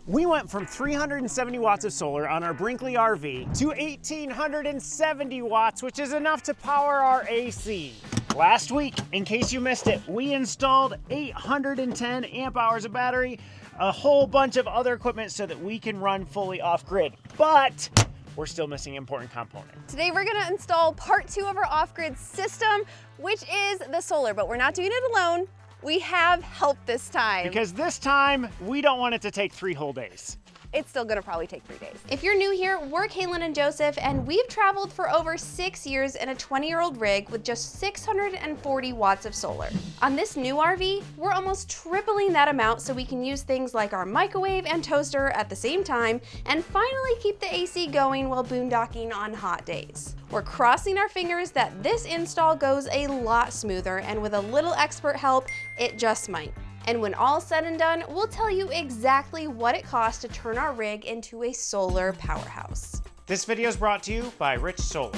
We went from 370 watts of solar on our Brinkley RV to 1,870 watts, which is enough to power our AC. Last week, in case you missed it, we installed 810 amp hours of battery, a whole bunch of other equipment so that we can run fully off-grid. But we're still missing important components. Today we're gonna install part 2 of our off-grid system, which is the solar, but we're not doing it alone. We have help this time. Because this time, we don't want it to take 3 whole days. It's still gonna probably take 3 days. If you're new here, we're Kalyn and Joseph, and we've traveled for over 6 years in a 20-year-old rig with just 640 watts of solar. On this new RV, we're almost tripling that amount so we can use things like our microwave and toaster at the same time and finally keep the AC going while boondocking on hot days. We're crossing our fingers that this install goes a lot smoother, and with a little expert help, it just might. And when all's said and done, we'll tell you exactly what it costs to turn our rig into a solar powerhouse. This video is brought to you by Rich Solar.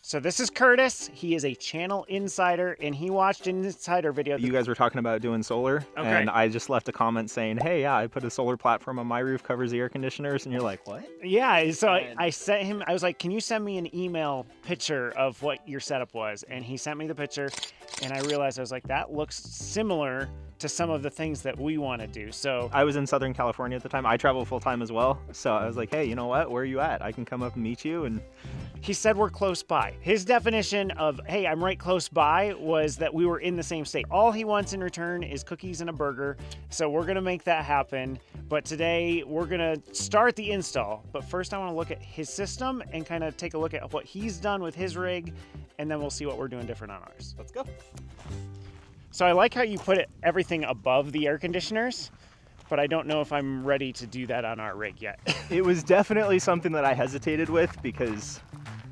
So this is Curtis. He is a channel insider, and he watched an insider video. You guys were talking about doing solar, okay. And I just left a comment saying, hey, yeah, I put a solar platform on my roof, covers the air conditioners, and you're like, what? Yeah, so I sent him, I was like, can you send me an email picture of what your setup was? And he sent me the picture, and I realized, I was like, that looks similar to some of the things that we want to do. So I was in Southern California at the time. I travel full time as well. So I was like, hey, you know what? Where are you at? I can come up and meet you. And he said we're close by. His definition of, hey, I'm right close by, was that we were in the same state. All he wants in return is cookies and a burger. So we're gonna make that happen. But today we're gonna start the install. But first I wanna look at his system and kind of take a look at what he's done with his rig, and then we'll see what we're doing different on ours. let's go. So I like how you put everything above the air conditioners, but I don't know if I'm ready to do that on our rig yet. It was definitely something that I hesitated with because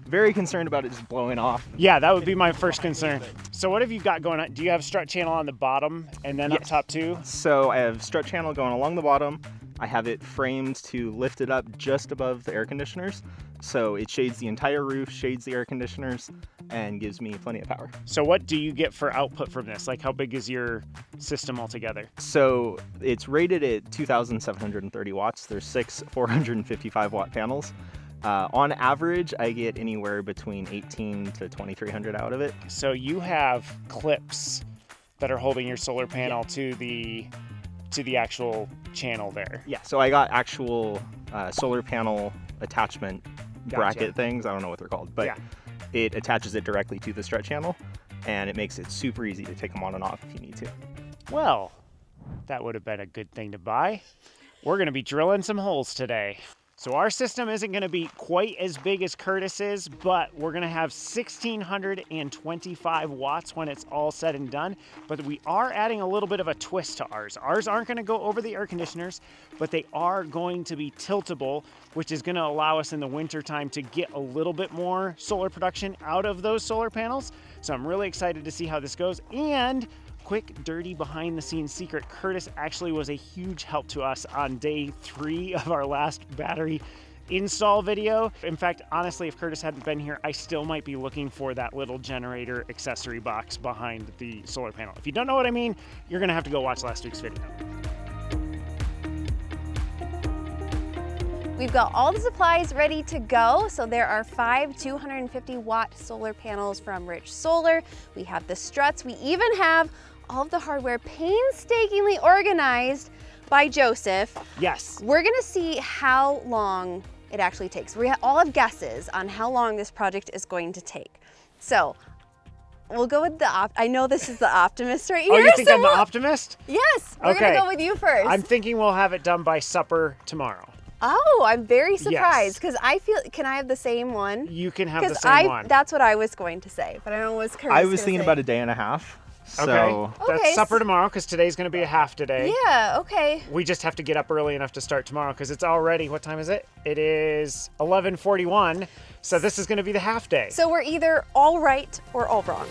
very concerned about it just blowing off. Yeah, that would be my first concern. So what have you got going on? Do you have strut channel on the bottom and then up top too? So I have strut channel going along the bottom. I have it framed to lift it up just above the air conditioners. So it shades the entire roof, shades the air conditioners, and gives me plenty of power. So what do you get for output from this? Like, how big is your system altogether? So it's rated at 2,730 watts. There's 6 455 watt panels. On average, I get anywhere between 18 to 2,300 out of it. So you have clips that are holding your solar panel to the actual channel there. Yeah, so I got actual solar panel attachment bracket things. I don't know what they're called, but yeah. It attaches it directly to the strut channel, and it makes it super easy to take them on and off if you need to. Well, that would have been a good thing to buy. We're gonna be drilling some holes today. So our system isn't gonna be quite as big as Curtis's, but we're gonna have 1,625 watts when it's all said and done. But we are adding a little bit of a twist to ours. Ours aren't gonna go over the air conditioners, but they are going to be tiltable, which is gonna allow us in the winter time to get a little bit more solar production out of those solar panels. So I'm really excited to see how this goes. And quick, dirty behind-the-scenes secret, Curtis actually was a huge help to us on day 3 of our last battery install video. In fact, honestly, if Curtis hadn't been here, I still might be looking for that little generator accessory box behind the solar panel. If you don't know what I mean, you're gonna have to go watch last week's video. We've got all the supplies ready to go. So there are 5 250 watt solar panels from Rich Solar. We have the struts. We even have all of the hardware painstakingly organized by Joseph. Yes. We're gonna see how long it actually takes. We all have guesses on how long this project is going to take. So we'll go with I know this is the optimist right here. Oh, you think I'm the optimist? Yes, we're gonna go with you first. I'm thinking we'll have it done by supper tomorrow. Oh, I'm very surprised because I feel, can I have the same one? You can have the same one. That's what I was going to say, but I don't know what's Curtis I was thinking about a day and a half. So that's supper tomorrow because today's going to be a half today. Yeah, okay. We just have to get up early enough to start tomorrow because it's already, what time is it? It is 11:41, so this is going to be the half day. So we're either all right or all wrong.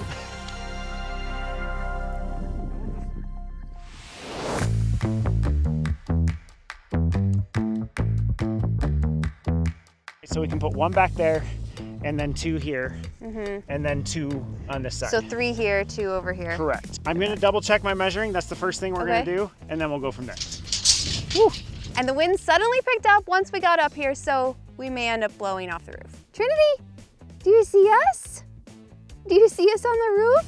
So we can put one back there and then 2 here, and then 2 on this side. So 3 here, 2 over here. Correct. I'm gonna double check my measuring. That's the first thing we're gonna do, and then we'll go from there. Whew. And the wind suddenly picked up once we got up here, so we may end up blowing off the roof. Trinity, do you see us? Do you see us on the roof?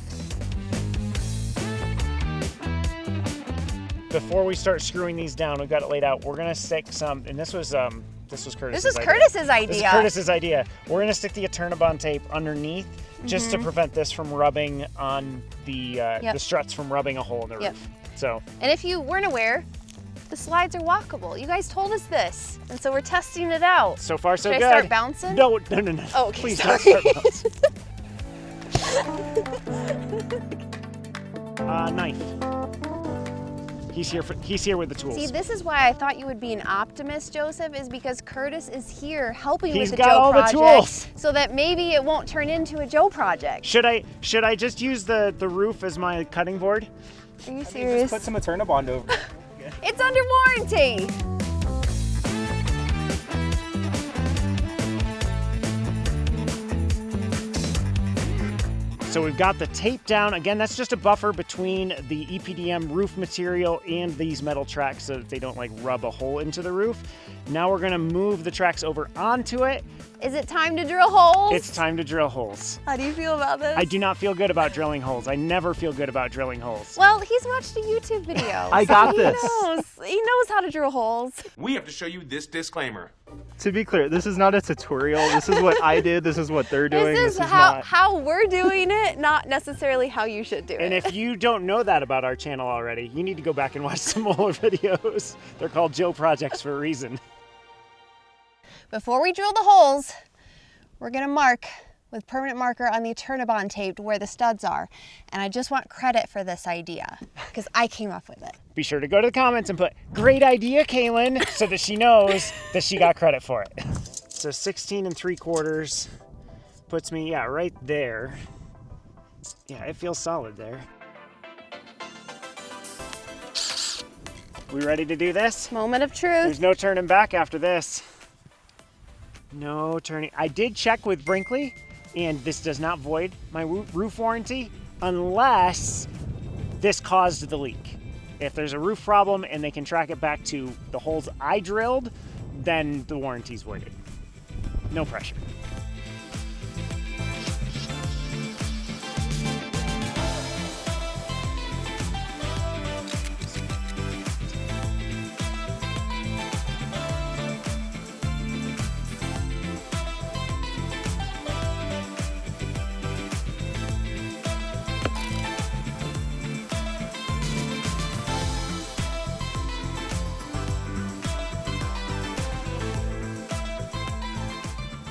Before we start screwing these down, we've got it laid out. We're gonna stick some, and this was Curtis's This is idea. Curtis's idea. This is Curtis's idea. We're gonna stick the Eternabond tape underneath just to prevent this from rubbing on the struts from rubbing a hole in the roof. So. And if you weren't aware, the slides are walkable. You guys told us this, and so we're testing it out. So far, so Should good. I start bouncing? No. Oh, okay, Please sorry. don't start bouncing. Knife. He's here with the tools. See, this is why I thought you would be an optimist, Joseph, is because Curtis is here helping He's with the got Joe all the project, tools. so that maybe it won't turn into a Joe project. Should I just use the roof as my cutting board? Are you Just serious? put some Eternabond over. It's under warranty. So we've got the tape down. Again, that's just a buffer between the EPDM roof material and these metal tracks so that they don't like rub a hole into the roof. Now we're gonna move the tracks over onto it. Is it time to drill holes? It's time to drill holes. How do you feel about this? I do not feel good about drilling holes. I never feel good about drilling holes. Well, he's watched a YouTube video. I got this. He knows how to drill holes. We have to show you this disclaimer. To be clear, this is not a tutorial. This is what I did. This is what they're doing. This is how we're doing it, not necessarily how you should do it. And if you don't know that about our channel already, you need to go back and watch some older videos. They're called Joe projects for a reason. Before we drill the holes, we're gonna mark with permanent marker on the Eternabond tape where the studs are. And I just want credit for this idea, because I came up with it. Be sure to go to the comments and put, "Great idea, Kalyn," so that she knows that she got credit for it. So 16 3/4 puts me, right there. Yeah, it feels solid there. We ready to do this? Moment of truth. There's no turning back after this. No turning. I did check with Brinkley, and this does not void my roof warranty unless this caused the leak. If there's a roof problem and they can track it back to the holes I drilled, then the warranty's voided. No pressure.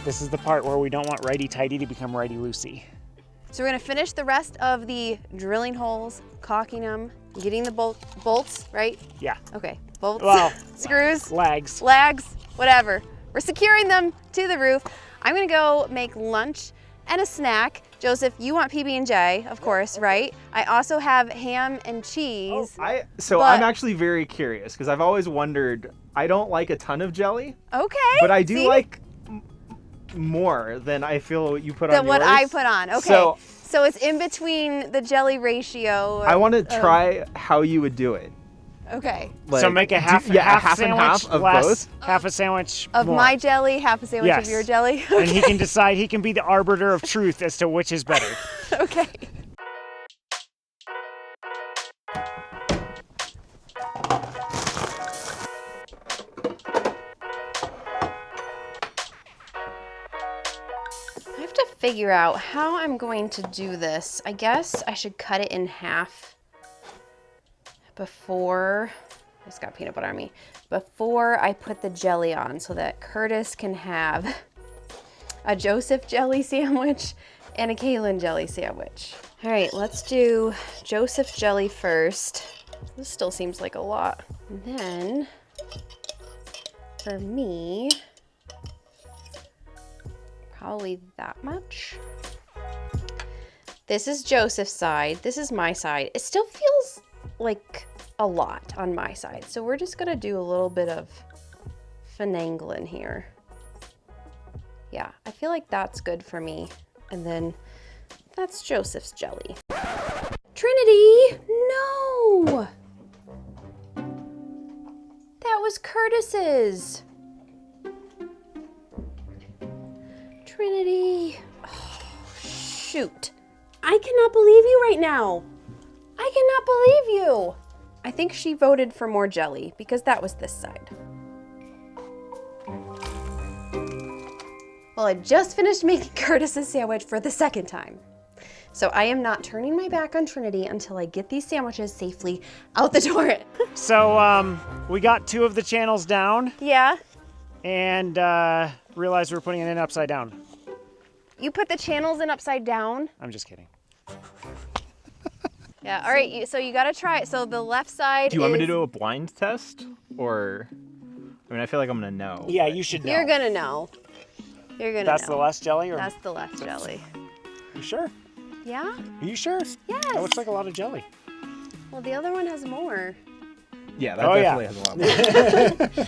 This is the part where we don't want righty-tighty to become righty-loosey. So we're gonna finish the rest of the drilling holes, caulking them, getting the bolts, right? Yeah. Okay, bolts, Well, screws, Lags. whatever. We're securing them to the roof. I'm gonna go make lunch and a snack. Joseph, you want PB&J, of course, right? I also have ham and cheese. I'm actually very curious because I've always wondered, I don't like a ton of jelly, Okay. but I do see? like more than I feel you put on Than what yours. I put on, okay. So it's in between the jelly ratio. I want to try how you would do it. Okay. So make a half and sandwich half of less, both. half a sandwich Of more. my jelly, half a sandwich Yes. of your jelly. And he can decide, he can be the arbiter of truth as to which is better. Okay. I have to figure out how I'm going to do this. I guess I should cut it in half before, it's got peanut butter on me, before I put the jelly on so that Curtis can have a Joseph jelly sandwich and a Kalyn jelly sandwich. All right, let's do Joseph jelly first. This still seems like a lot. And then for me, probably that much. This is Joseph's side. This is my side. It still feels like a lot on my side. So we're just gonna do a little bit of finagling here. Yeah, I feel like that's good for me. And then that's Joseph's jelly. Trinity, no! That was Curtis's. Trinity. Oh, shoot. I cannot believe you right now. I cannot believe you. I think she voted for more jelly because that was this side. Well, I just finished making Curtis's sandwich for the second time. So I am not turning my back on Trinity until I get these sandwiches safely out the door. So we got 2 of the channels down Yeah. and realized we were putting it in upside down. You put the channels in upside down? I'm just kidding. Yeah, all right, so you gotta try it. So the left side Do you want me to do a blind test? Or, I mean, I feel like I'm gonna know. Yeah, you should know. You're gonna know. You're gonna That's know. the less jelly? Or... That's the left jelly. You sure? Yeah? Are you sure? Yes. That looks like a lot of jelly. Well, the other one has more. Yeah, that Oh, definitely yeah. has a lot more.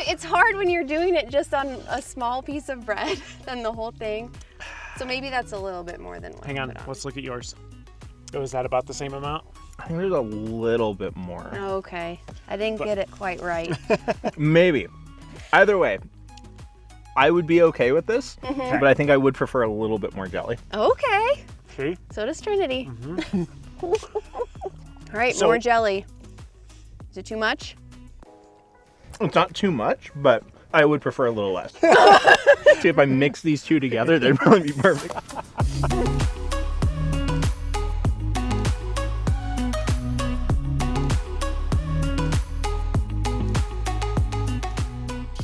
It's hard when you're doing it just on a small piece of bread than the whole thing. So maybe that's a little bit more than what Hang I on, put let's look at yours. Oh, is that about the same amount? I think there's a little bit more. Okay, I didn't get it quite right. Maybe. Either way, I would be okay with this, but I think I would prefer a little bit more jelly. Okay, See? so does Trinity. All right, So- more jelly. Is it too much? It's not too much, but I would prefer a little less. See, if I mix these 2 together, they'd probably be perfect.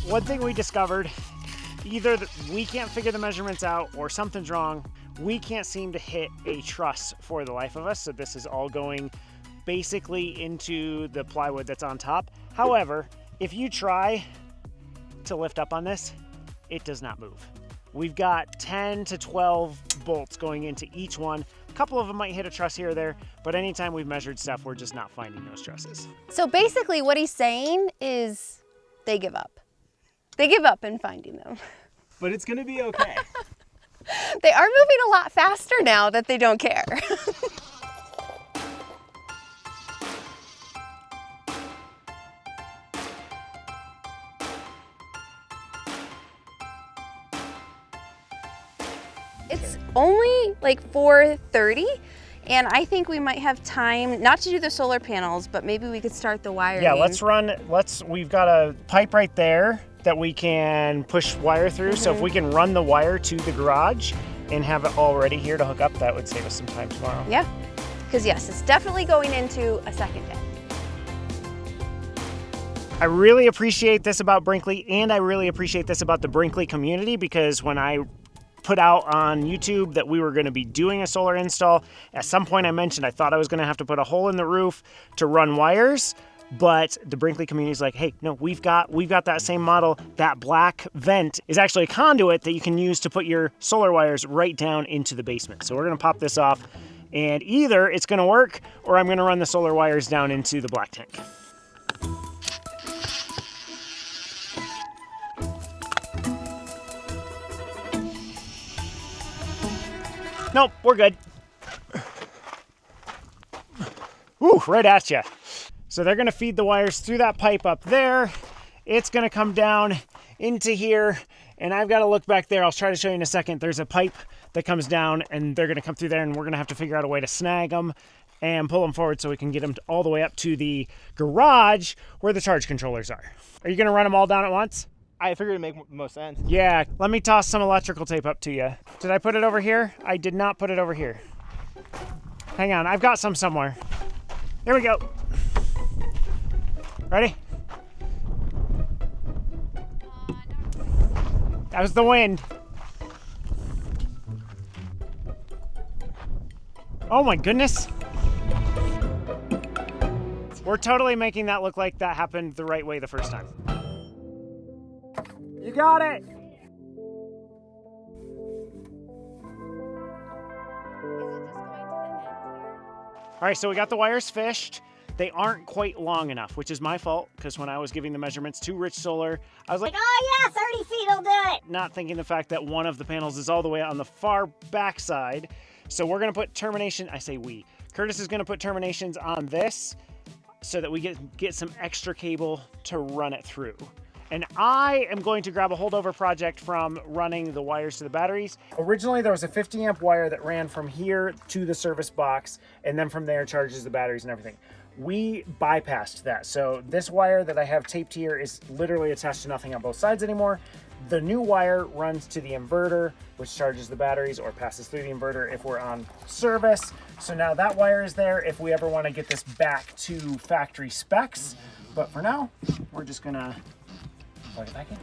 One thing we discovered, either we can't figure the measurements out or something's wrong. We can't seem to hit a truss for the life of us, so this is all going basically into the plywood that's on top. However, if you try to lift up on this, it does not move. We've got 10 to 12 bolts going into each one. A couple of them might hit a truss here or there, but anytime we've measured stuff, we're just not finding those trusses. So basically what he's saying is they give up. They give up in finding them. But it's gonna be okay. They are moving a lot faster now that they don't care. It's only like 4:30, and I think we might have time not to do the solar panels, but maybe we could start the wiring. Yeah, we've got a pipe right there that we can push wire through. So if we can run the wire to the garage and have it all ready here to hook up, that would save us some time tomorrow. Yeah, because yes, it's definitely going into a second day. I really appreciate this about Brinkley, and I really appreciate this about the Brinkley community, because when I put out on YouTube that we were going to be doing a solar install, at some point I mentioned I thought I was going to have to put a hole in the roof to run wires, but the Brinkley community is like, hey, no, we've got that same model. That black vent is actually a conduit that you can use to put your solar wires right down into the basement. So we're going to pop this off, and either it's going to work or I'm going to run the solar wires down into the black tank. Nope, we're good. Ooh, right at you. So they're gonna feed the wires through that pipe up there. It's gonna come down into here, and I've gotta look back there. I'll try to show you in a second. There's a pipe that comes down, and they're gonna come through there, and we're gonna have to figure out a way to snag them and pull them forward so we can get them all the way up to the garage where the charge controllers are. Are you gonna run them all down at once? I figured it'd make most sense. Yeah, let me toss some electrical tape up to you. Did I put it over here? I did not put it over here. Hang on, I've got some somewhere. Here we go. Ready? That was the wind. Oh my goodness. We're totally making that look like that happened the right way the first time. You got it. All right, so we got the wires fished. They aren't quite long enough, which is my fault, because when I was giving the measurements to Rich Solar, I was like, Oh yeah, 30 feet will do it. not thinking the fact that one of the panels is all the way on the far back side. So we're gonna put termination, I say we. Curtis is gonna put terminations on this so that we get some extra cable to run it through. And I am going to grab a holdover project from running the wires to the batteries. Originally, there was a 50 amp wire that ran from here to the service box, and then from there charges the batteries and everything. We bypassed that. So this wire that I have taped here is literally attached to nothing on both sides anymore. The new wire runs to the inverter, which charges the batteries or passes through the inverter if we're on service. So now that wire is there if we ever want to get this back to factory specs. But for now, we're just gonna plug it back in.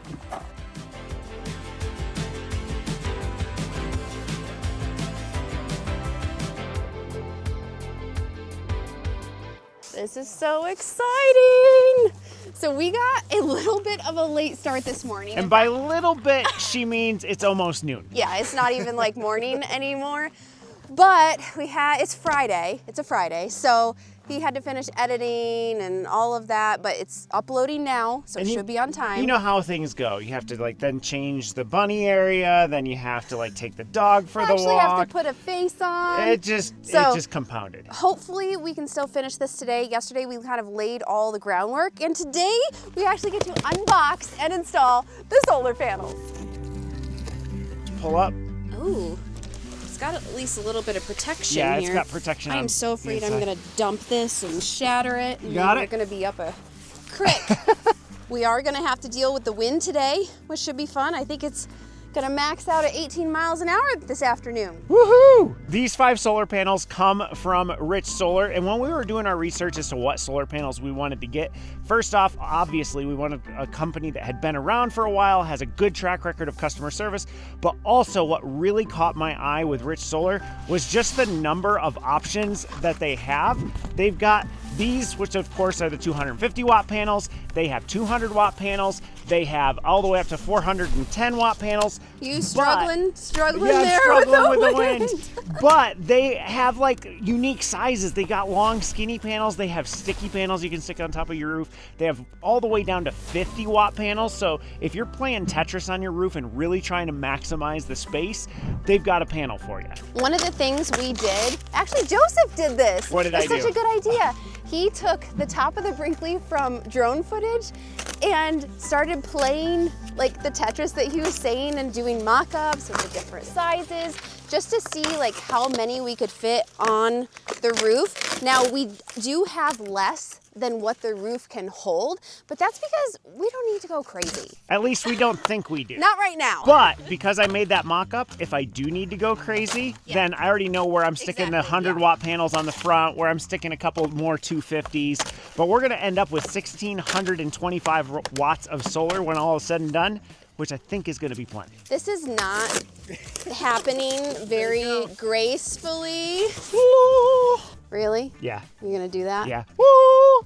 This is so exciting. So we got a little bit of a late start this morning. And by little bit, she means it's almost noon. Yeah, it's not even like morning anymore. But it's Friday, it's a Friday. So he had to finish editing and all of that, but it's uploading now, so it should be on time. You know how things go. You have to like then change the bunny area, then you have to like take the dog for the walk. Actually have to put a face on. It just compounded. Hopefully we can still finish this today. Yesterday we kind of laid all the groundwork, and today we actually get to unbox and install the solar panels. Pull up. Ooh. It's got at least a little bit of protection here. Yeah, here. It's got protection. I am so afraid I'm gonna dump this and shatter it. And got it? We're gonna be up a creek. We are gonna have to deal with the wind today, which should be fun. I think it's gonna max out at 18 miles an hour this afternoon. Woohoo! These 5 solar panels come from Rich Solar, and when we were doing our research as to what solar panels we wanted to get, first off, obviously we wanted a company that had been around for a while, has a good track record of customer service, but also what really caught my eye with Rich Solar was just the number of options that they have. They've got these, which of course are the 250 watt panels. They have 200 watt panels. They have all the way up to 410 watt panels. You struggling yeah, there struggling with the wind. wind. But they have like unique sizes. They got long skinny panels. They have sticky panels you can stick on top of your roof. They have all the way down to 50 watt panels. So if you're playing Tetris on your roof and really trying to maximize the space, they've got a panel for you. One of the things we did, actually Joseph did this. What did I do? It's such a good idea. He took the top of the Brinkley from drone footage and started playing like the Tetris that he was saying and doing mock-ups of the different sizes just to see like how many we could fit on the roof. Now we do have less than what the roof can hold, but that's because we don't need to go crazy. At least we don't think we do. Not right now. But because I made that mock-up, if I do need to go crazy, then I already know where I'm sticking the 100 watt panels on the front, where I'm sticking a couple more 250s. But we're gonna end up with 1,625 watts of solar when all is said and done, which I think is gonna be plenty. This is not happening very gracefully. Really? Yeah. You're gonna do that? Yeah. Woo!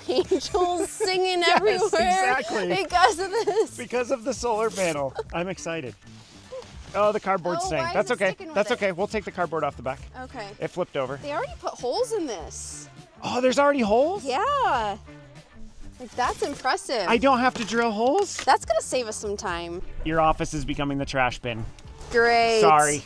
Angels singing everywhere. Exactly. Because of this. Because of the solar panel. I'm excited. Oh, the cardboard's Oh, staying. why is That's it okay. sticking with That's it? okay. We'll take the cardboard off the back. Okay. It flipped over. They already put holes in this. Oh, there's already holes? Yeah. Like, that's impressive. I don't have to drill holes? That's gonna save us some time. Your office is becoming the trash bin. Great. Sorry.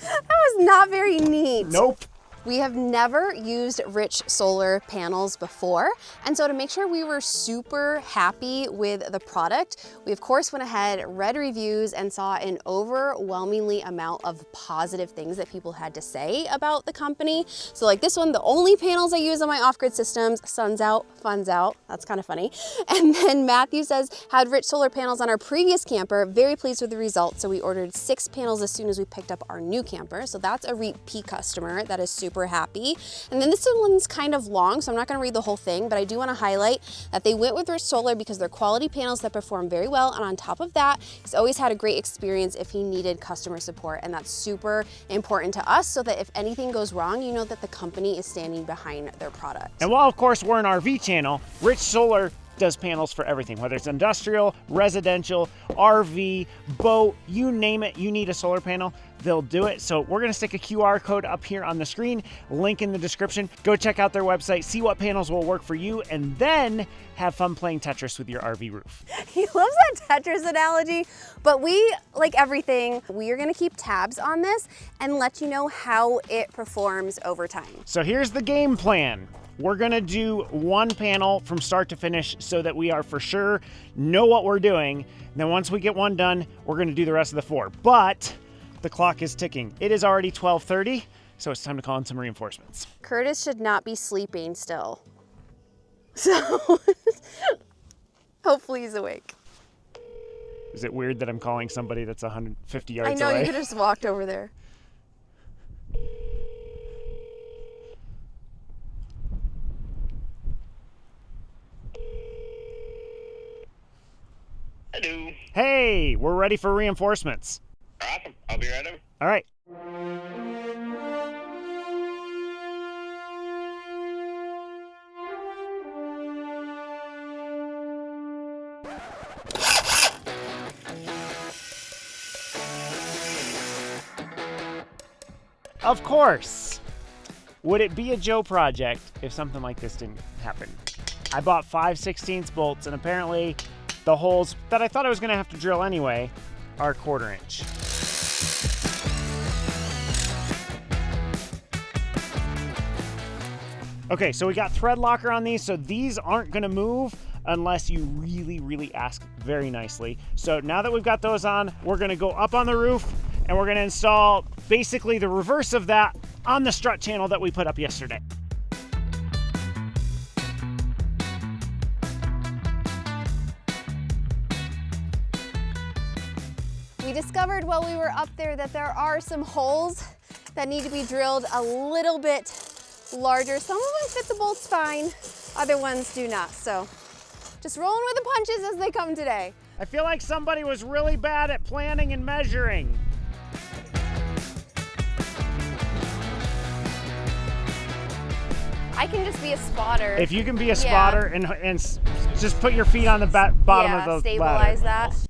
That was not very neat. Nope. We have never used Rich solar panels before, and so to make sure we were super happy with the product, we of course went ahead, read reviews, and saw an overwhelmingly amount of positive things that people had to say about the company. So like this one, the only panels I use on my off-grid systems, sun's out, fun's out. That's kind of funny. And then Matthew says, had Rich solar panels on our previous camper, very pleased with the results. So we ordered 6 panels as soon as we picked up our new camper. So that's a repeat customer that is super happy. And then this one's kind of long, so I'm not gonna read the whole thing, but I do wanna highlight that they went with Rich Solar because they're quality panels that perform very well. And on top of that, he's always had a great experience if he needed customer support. And that's super important to us so that if anything goes wrong, you know that the company is standing behind their product. And while of course we're an RV channel, Rich Solar does panels for everything, whether it's industrial, residential, RV, boat, you name it, you need a solar panel, they'll do it. So we're gonna stick a QR code up here on the screen, link in the description. Go check out their website, see what panels will work for you, and then have fun playing Tetris with your RV roof. He loves that Tetris analogy, but we, like everything, we are gonna keep tabs on this and let you know how it performs over time. So here's the game plan. We're gonna do one panel from start to finish so that we are for sure know what we're doing. And then once we get one done, we're gonna do the rest of the 4. But the clock is ticking. It is already 12:30, so it's time to call in some reinforcements. Curtis should not be sleeping still. So hopefully he's awake. Is it weird that I'm calling somebody that's 150 yards I know, away? you could have just walked over there. Hello. Hey, we're ready for reinforcements. Awesome. I'll be right over. All right. Of course. Would it be a Joe project if something like this didn't happen? I bought 5/16 bolts, and apparently the holes that I thought I was going to have to drill anyway are 1/4 inch. Okay, so we got thread locker on these, so these aren't going to move unless you really, really ask very nicely. So now that we've got those on, we're going to go up on the roof and we're going to install basically the reverse of that on the strut channel that we put up yesterday. We discovered while we were up there that there are some holes that need to be drilled a little bit larger. Some of them fit the bolts fine, other ones do not. So just rolling with the punches as they come today. I feel like somebody was really bad at planning and measuring. I can just be a spotter. If you can be a spotter and just put your feet on the bottom of the stabilize ladder. that.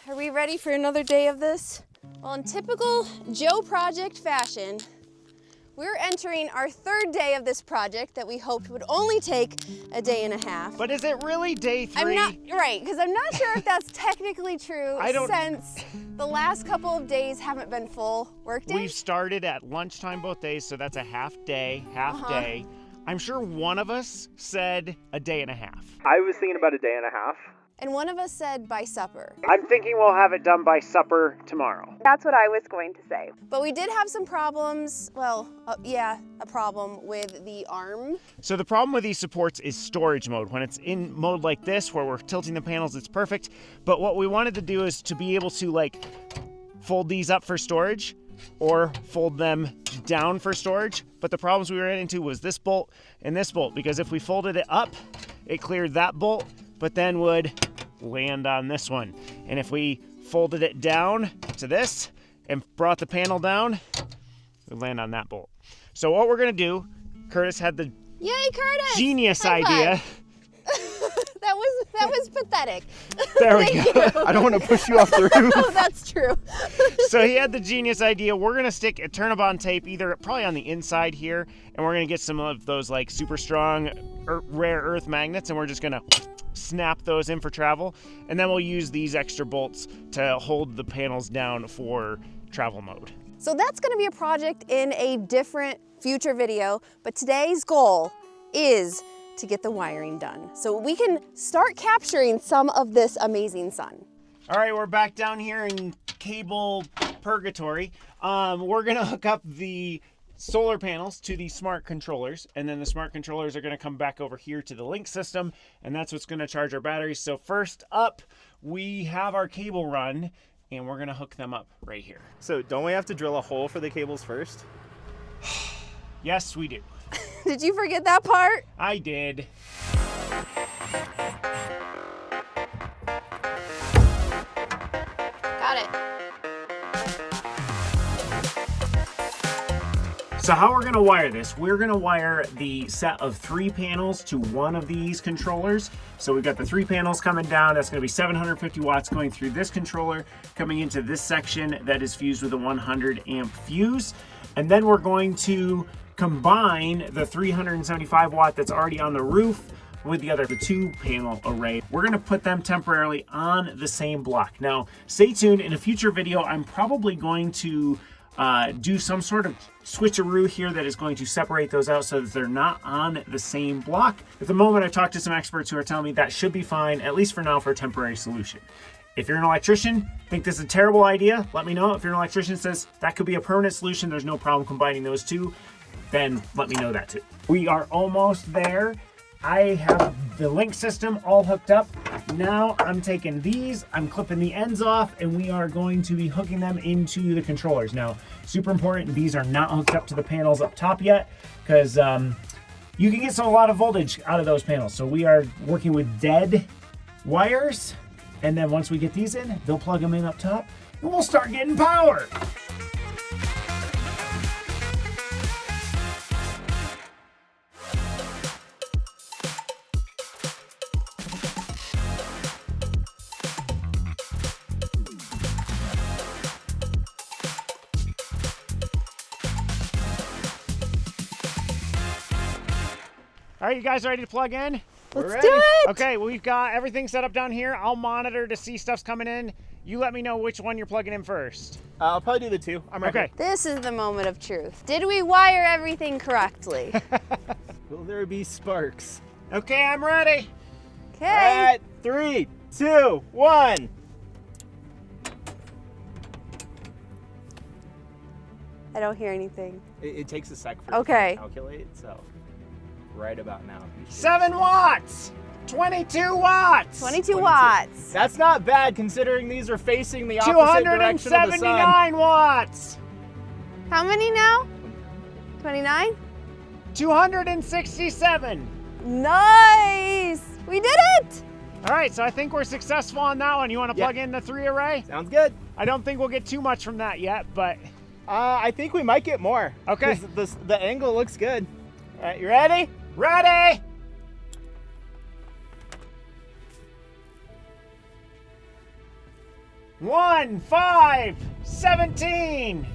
Are we ready for another day of this? Well, in typical Joe project fashion, we're entering our 3rd day of this project that we hoped would only take a day and a half. But is it really day 3? I'm not, right, because I'm not sure if that's technically true since the last couple of days haven't been full work days. We've started at lunchtime both days, so that's a half day. I'm sure one of us said a day and a half. I was thinking about a day and a half. And one of us said by supper. I'm thinking we'll have it done by supper tomorrow. That's what I was going to say. But we did have some problems. Well, a problem with the arm. So the problem with these supports is storage mode. When it's in mode like this, where we're tilting the panels, it's perfect. But what we wanted to do is to be able to like fold these up for storage or fold them down for storage. But the problems we ran into was this bolt and this bolt, because if we folded it up, it cleared that bolt, but then would land on this one. And if we folded it down to this and brought the panel down, it would land on that bolt. So what we're gonna do, Curtis had the Yay, Curtis! genius High idea. That was pathetic. There we go. I don't want to push you off the roof. Oh, that's true. So he had the genius idea. We're gonna stick a Turnabond tape probably on the inside here, and we're gonna get some of those like super strong rare earth magnets, and we're just gonna snap those in for travel, and then we'll use these extra bolts to hold the panels down for travel mode. So that's going to be a project in a different future video, but today's goal is to get the wiring done so we can start capturing some of this amazing sun. All right, we're back down here in cable purgatory. We're gonna hook up the solar panels to the smart controllers, and then the smart controllers are gonna come back over here to the link system, and that's what's gonna charge our batteries. So first up, we have our cable run, and we're gonna hook them up right here. So don't we have to drill a hole for the cables first? Yes, we do. Did you forget that part? I did. Got it. So how we're gonna wire this, we're gonna wire the set of 3 panels to one of these controllers. So we've got the 3 panels coming down. That's gonna be 750 watts going through this controller, coming into this section that is fused with a 100 amp fuse. And then we're going to combine the 375 watt that's already on the roof with the other 2 panel array. We're gonna put them temporarily on the same block. Now, stay tuned. In a future video, I'm probably going to do some sort of switcheroo here that is going to separate those out so that they're not on the same block. At the moment, I've talked to some experts who are telling me that should be fine, at least for now, for a temporary solution. If you're an electrician, think this is a terrible idea, let me know. If you're an electrician that says that could be a permanent solution, there's no problem combining those 2, then let me know that too. We are almost there. I have the link system all hooked up. Now I'm taking these, I'm clipping the ends off, and we are going to be hooking them into the controllers. Now, super important, these are not hooked up to the panels up top yet, because you can get a lot of voltage out of those panels. So we are working with dead wires, and then once we get these in, they'll plug them in up top, and we'll start getting power. All right, you guys ready to plug in? Let's do it! Okay, we've got everything set up down here. I'll monitor to see stuff's coming in. You let me know which one you're plugging in first. I'll probably do the 2. I'm ready. Okay. This is the moment of truth. Did we wire everything correctly? Will there be sparks? Okay, I'm ready. Okay. All right, 3, 2, 1. I don't hear anything. It takes a sec for Okay. it to calculate, so right about now. 7 watts, 22 watts, 22 watts. That's not bad considering these are facing the opposite direction of the sun. 279 watts, How many now? 29? 267. Nice! We did it! All right, so I think we're successful on that one. You want to plug in the 3 array? Sounds good. I don't think we'll get too much from that yet, but I think we might get more. Okay. 'Cause the angle looks good. All right, you ready? ready. One, 5, 17,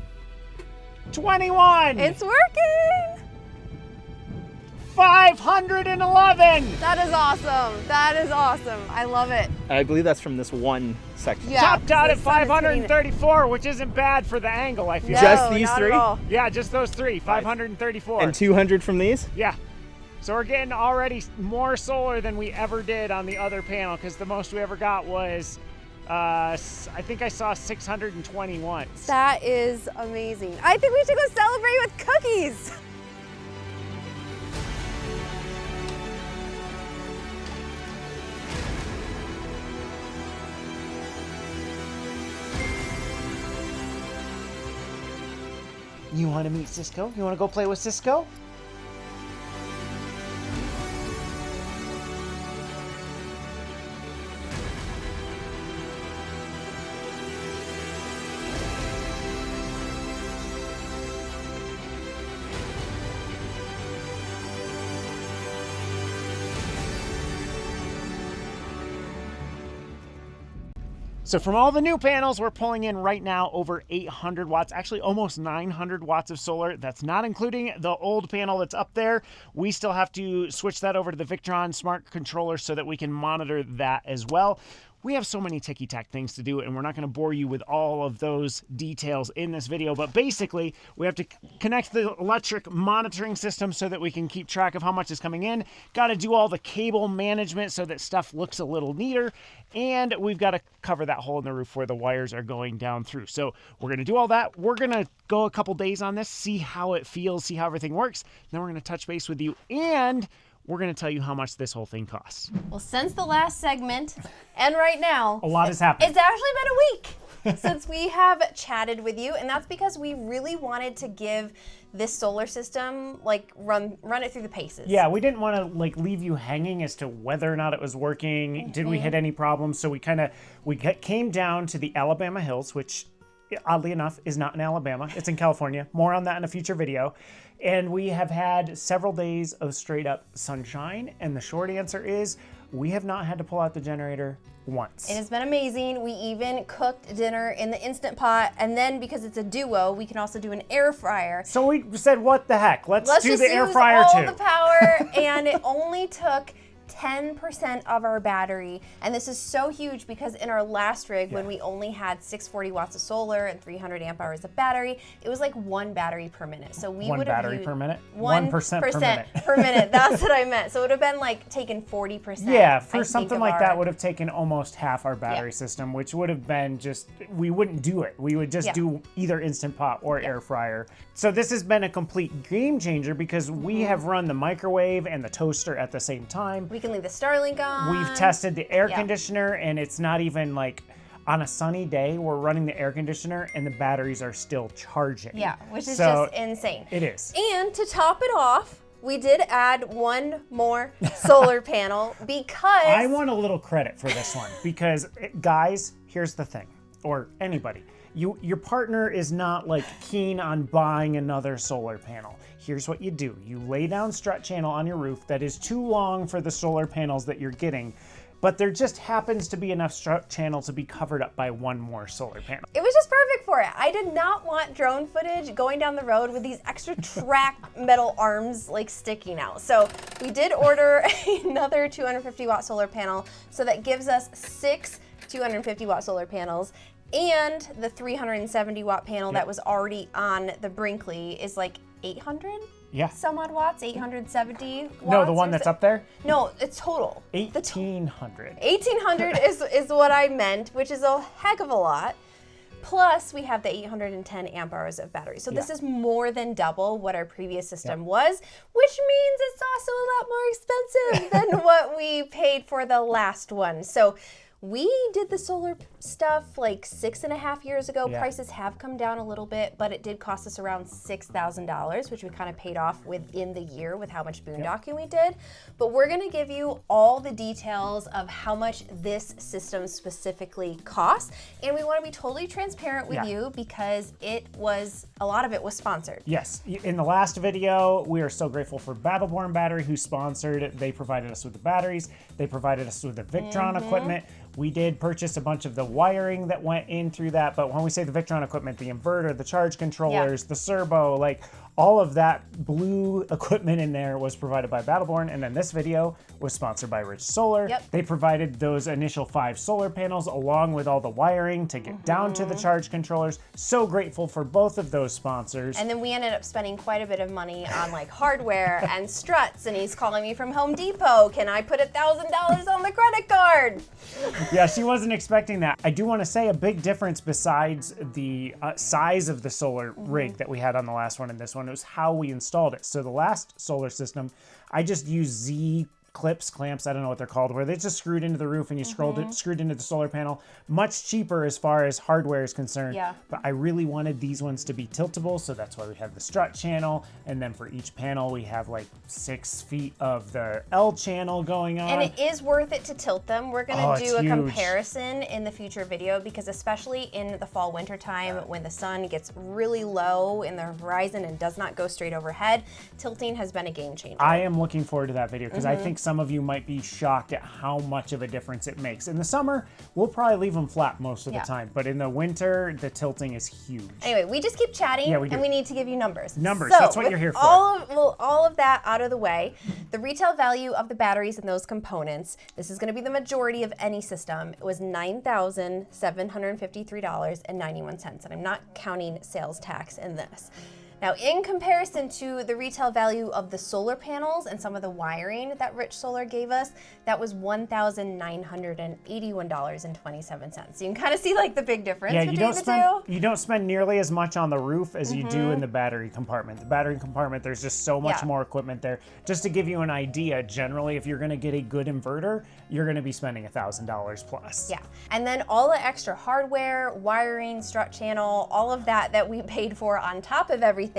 21. It's working! 511. That is awesome. That is awesome. I love it. I believe that's from this one section. Yeah. Topped out the at sun is hitting it. 534, which isn't bad for the angle, I feel. No, Just these not 3? At all. Yeah, just those 3, 534. And 200 from these? Yeah. So we're getting already more solar than we ever did on the other panel, because the most we ever got was, I think I saw 621. That is amazing. I think we should go celebrate with cookies. You want to meet Cisco? You want to go play with Cisco? So from all the new panels, we're pulling in right now over 800 watts, actually almost 900 watts of solar. That's not including the old panel that's up there. We still have to switch that over to the Victron smart controller so that we can monitor that as well. We have so many ticky-tack things to do, and we're not going to bore you with all of those details in this video, but basically we have to connect the electric monitoring system so that we can keep track of how much is coming in. Got to do all the cable management so that stuff looks a little neater, and we've got to cover that hole in the roof where the wires are going down through. So we're going to do all that. We're going to go a couple days on this, see how it feels, see how everything works. Then we're going to touch base with you, and we're going to tell you how much this whole thing costs. Well, since the last segment and right now, A lot has happened. it's actually been a week since we have chatted with you, and that's because we really wanted to give this solar system, like, run it through the paces. Yeah, we didn't want to like leave you hanging as to whether or not it was working. Did we hit any problems? So we came down to the Alabama hills, which oddly enough is not in Alabama. It's in California. More on that in a future video. And we have had several days of straight up sunshine. And the short answer is we have not had to pull out the generator once. It has been amazing. We even cooked dinner in the Instant Pot, and then because it's a duo, we can also do an air fryer. So we said, what the heck? Let's do just the air use fryer all too. the power, and it only took 10% of our battery. And this is so huge because in our last rig, when we only had 640 watts of solar and 300 amp hours of battery, it was like 1 battery per minute. So we One would have battery used per minute? 1% per minute. per minute. That's what I meant. So it would have been like taken 40%. Yeah, I for think, something of like our- that would have taken almost half our battery system, which would have been just, we wouldn't do it. We would just do either Instant Pot or air fryer. So this has been a complete game changer because we have run the microwave and the toaster at the same time. We can leave the Starlink on. We've tested the air conditioner, and it's not even like on a sunny day, we're running the air conditioner and the batteries are still charging. Yeah, which is So just insane. It is. And to top it off, we did add one more solar panel because I want a little credit for this one because, guys, here's the thing, or anybody. Your partner is not like keen on buying another solar panel. Here's what you do. You lay down strut channel on your roof that is too long for the solar panels that you're getting, but there just happens to be enough strut channel to be covered up by one more solar panel. it was just perfect for it. I did not want drone footage going down the road with these extra track metal arms like sticking out. So we did order another 250 watt solar panel. So that gives us 6 250 watt solar panels. And the 370 watt panel that was already on the Brinkley is like 800 some odd watts, 870 watts. No, the one that's up there? No, it's total. 1,800. 1,800 is what I meant, which is a heck of a lot. Plus, we have the 810 amp hours of battery. So this is more than double what our previous system was, which means it's also a lot more expensive than what we paid for the last one. So we did the solar stuff like 6.5 years ago. Prices have come down a little bit, but it did cost us around $6,000, which we kind of paid off within the year with how much boondocking we did. But we're gonna give you all the details of how much this system specifically costs. And we wanna be totally transparent with you because a lot of it was sponsored. Yes, in the last video, we are so grateful for Battleborn Battery who sponsored it. They provided us with the batteries. They provided us with the Victron equipment. We did purchase a bunch of the wiring that went in through that, but when we say the Victron equipment, the inverter, the charge controllers, the servo, like all of that blue equipment in there was provided by Battleborn. And then this video was sponsored by Rich Solar. They provided those initial 5 solar panels along with all the wiring to get down to the charge controllers. So grateful for both of those sponsors. And then we ended up spending quite a bit of money on like hardware and struts, and he's calling me from Home Depot. Can I put $1,000 on the credit card? Yeah, she wasn't expecting that. I do want to say a big difference besides the size of the solar rig that we had on the last one and this one, it was how we installed it. So the last solar system, I just used Z clamps, I don't know what they're called, where they just screwed into the roof and you screwed into the solar panel. Much cheaper as far as hardware is concerned. But I really wanted these ones to be tiltable, so that's why we have the strut channel. And then for each panel, we have like 6 feet of the L channel going on. And it is worth it to tilt them. We're gonna do a huge comparison in the future video because especially in the fall winter time when the sun gets really low in the horizon and does not go straight overhead, tilting has been a game changer. I am looking forward to that video because I think some of you might be shocked at how much of a difference it makes. In the summer, we'll probably leave them flat most of the time, but in the winter, the tilting is huge. Anyway, we just keep chatting, Yeah, we do. and we need to give you numbers. Numbers, So, that's what with you're here for. All of that out of the way, the retail value of the batteries and those components, this is going to be the majority of any system, it was $9,753.91, and I'm not counting sales tax in this. Now, in comparison to the retail value of the solar panels and some of the wiring that Rich Solar gave us, that was $1,981.27. So you can kind of see like the big difference between the two. You don't spend nearly as much on the roof as you do in the battery compartment. The battery compartment, there's just so much more equipment there. Just to give you an idea, generally, if you're going to get a good inverter, you're going to be spending $1,000 plus. Yeah, and then all the extra hardware, wiring, strut channel, all of that we paid for on top of everything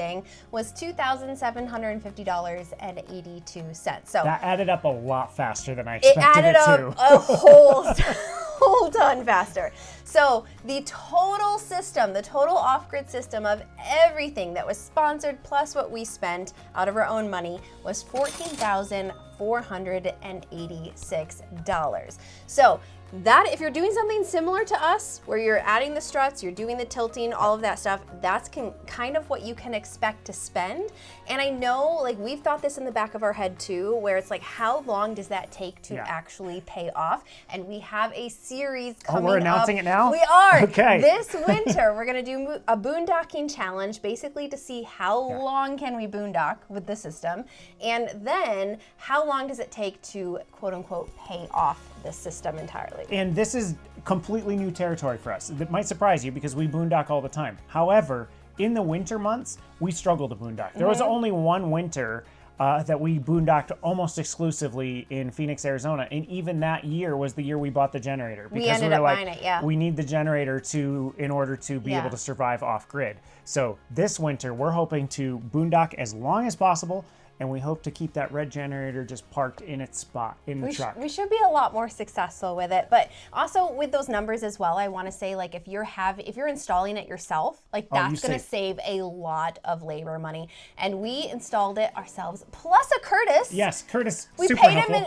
was $2,750.82. So that added up a lot faster than I it expected added it up to. a whole ton faster. So the total system, the total off-grid system of everything that was sponsored plus what we spent out of our own money was $14,486. So that, if you're doing something similar to us, where you're adding the struts, you're doing the tilting, all of that stuff, that's kind of what you can expect to spend. And I know, like, we've thought this in the back of our head too, where it's like, how long does that take to actually pay off? And we have a series coming up. We're announcing it now? We are. Okay. This winter, we're gonna do a boondocking challenge, basically to see how long can we boondock with the system, and then how long does it take to, quote unquote, pay off this system entirely. And this is completely new territory for us. It might surprise you because we boondock all the time. However, in the winter months, we struggle to boondock. There was only one winter that we boondocked almost exclusively in Phoenix, Arizona. And even that year was the year we bought the generator. Because we ended up buying it, we need the generator in order to be able to survive off grid. So this winter, we're hoping to boondock as long as possible. And we hope to keep that red generator just parked in its spot in the truck. We should be a lot more successful with it, but also with those numbers as well, I want to say, like, if you're installing it yourself, like, that's going to save a lot of labor money. And we installed it ourselves, plus a Curtis. Yes, Curtis. We super paid helpful. him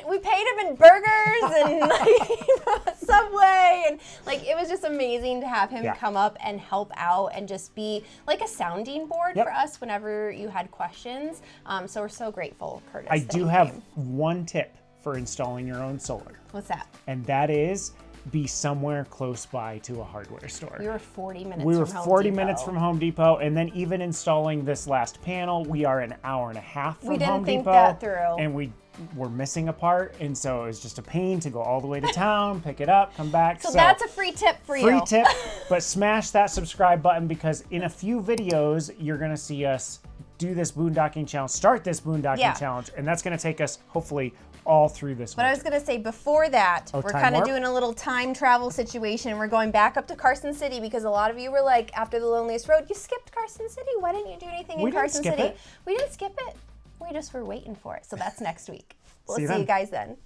in burgers and like, Subway, and like, it was just amazing to have him come up and help out and just be like a sounding board for us whenever you had questions. So we're so grateful, Curtis. I do have one tip for installing your own solar. What's that? And that is be somewhere close by to a hardware store. We were 40 minutes We were from Home 40 Depot. minutes from Home Depot, and then even installing this last panel, we are an hour and a half from Home Depot. We didn't think that through. And we were missing a part, and so it was just a pain to go all the way to town, pick it up, come back. So that's a free tip for you. Free tip, but smash that subscribe button because in a few videos, you're gonna see us do this boondocking challenge, start this boondocking challenge, and that's gonna take us, hopefully, all through this But I was gonna say, before that, we're kind of warp? doing a little time travel situation. We're going back up to Carson City because a lot of you were like, after the Loneliest Road, you skipped Carson City. Why didn't you do anything in Carson City? We didn't skip it. We just were waiting for it. So that's next week. We'll see you guys then.